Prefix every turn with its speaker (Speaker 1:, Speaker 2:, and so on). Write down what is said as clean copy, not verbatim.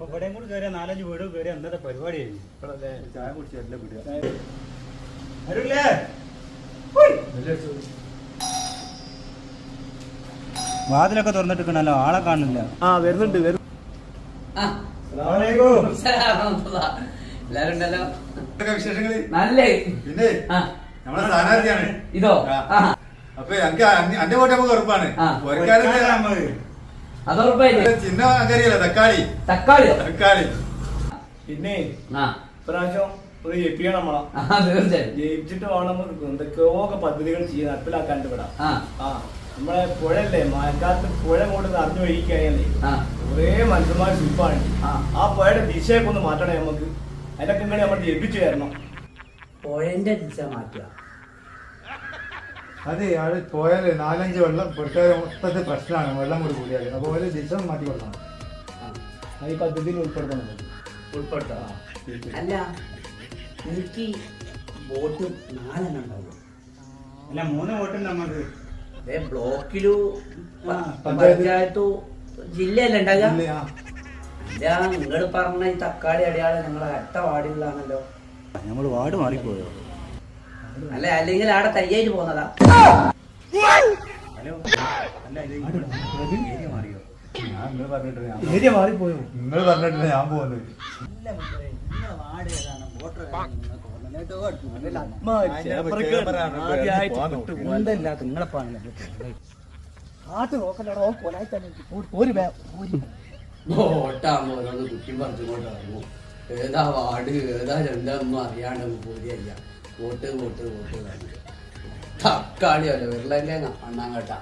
Speaker 1: ഇവിടെയും കൂടി കയറിയ 4-5 വീട് കയറിയ അന്നത്തെ പരിപാടിയായിരുന്നു. ചായ കുടിച്ചല്ല വിടുക. വാതിലൊക്കെ തുറന്നിട്ടിരിക്കണല്ലോ, ആളെ കാണില്ല.
Speaker 2: വരുന്നുണ്ട്.
Speaker 3: എല്ലാരും ഉണ്ടല്ലോ.
Speaker 4: വിശേഷങ്ങള്
Speaker 3: നല്ല
Speaker 4: പിന്നെ നമ്മളെ സ്ഥാനാർത്ഥിയാണ്
Speaker 3: ഇതോ.
Speaker 4: അപ്പൊ എനിക്ക് അന്റെ വോട്ട് നമുക്ക് ഉറപ്പാണ്.
Speaker 3: അത് ഉറപ്പായില്ലേ?
Speaker 4: ചിഹ്ന കരിയല്ല, തക്കാളി.
Speaker 3: തക്കാളിയോ?
Speaker 4: തക്കാളി.
Speaker 2: പിന്നെ ഇപ്രാവശ്യം ഒരു ജയിപ്പിക്കണം നമ്മളെ.
Speaker 3: തീർച്ചയായും
Speaker 2: ജയിച്ചിട്ട് വേണം എന്തൊക്കെയോ പദ്ധതികൾ ചെയ്ത് നടപ്പിലാക്കാണ്ട് വിടാം. നമ്മളെ പുഴയല്ലേ, മഴക്കാലത്ത് പുഴ കൊണ്ട് നിറഞ്ഞു ഒഴിക്കുകയാലേ കുറേ മനുഷ്യന്മാർ ശില്പാണ്. ആ പുഴയുടെ ദിശയൊക്കെ ഒന്ന് മാറ്റണേ നമുക്ക്. അതിനൊക്കെ ഇങ്ങനെ നമ്മൾ ജയിപ്പിച്ചു തരണം.
Speaker 3: പുഴന്റെ ദിശ മാറ്റുക.
Speaker 4: അതെ, അവിടെ പോയാല് 4-5 വെള്ളം പൊട്ടാതെ മൊത്തത്തെ പ്രശ്നമാണ്. വെള്ളം കൂടി കൂടിയാല്. അപ്പൊ ഓരോ ദിശ മാറ്റി കൊടുക്കണം.
Speaker 2: ഈ പദ്ധതിയിൽ ഉൾപ്പെടുത്തണം.
Speaker 3: അല്ല, എനിക്ക് വോട്ട് 4 ഉണ്ടാവും.
Speaker 1: അല്ല, 3 വോട്ടുണ്ട് നമുക്ക്.
Speaker 3: ബ്ലോക്കിലു പഞ്ചായത്തു ജില്ലയല്ലേ ഉണ്ടാകുക? അല്ല, നിങ്ങൾ പറഞ്ഞ ഈ തക്കാളി അടയാളം ഞങ്ങളെ അടുത്ത വാർഡിലാണല്ലോ.
Speaker 1: നമ്മൾ വാർഡ് മാറിപ്പോയോ?
Speaker 3: അല്ല, അല്ലെങ്കിൽ അവിടെ തയ്യായിട്ട് പോന്നതാ.
Speaker 4: ഏരിയ മാറിപ്പോയോ? നിങ്ങൾ പറഞ്ഞിട്ടില്ല, ഞാൻ പോകുന്നത്.
Speaker 3: വോട്ടാകുമ്പോ ഓരോന്ന് കുറ്റി പറിച്ചുകൊണ്ട് ഇറങ്ങും. ഏതാ വാർഡ് ഏതാ എന്താണെന്നും അറിയാണ്ട് പോരിയല്ല. വോട്ട് വോട്ട് വോട്ട് തക്കാളിയല്ലോ, ഉരുളങ്കിഴങ്ങ അണ്ണാങ്കട്ട.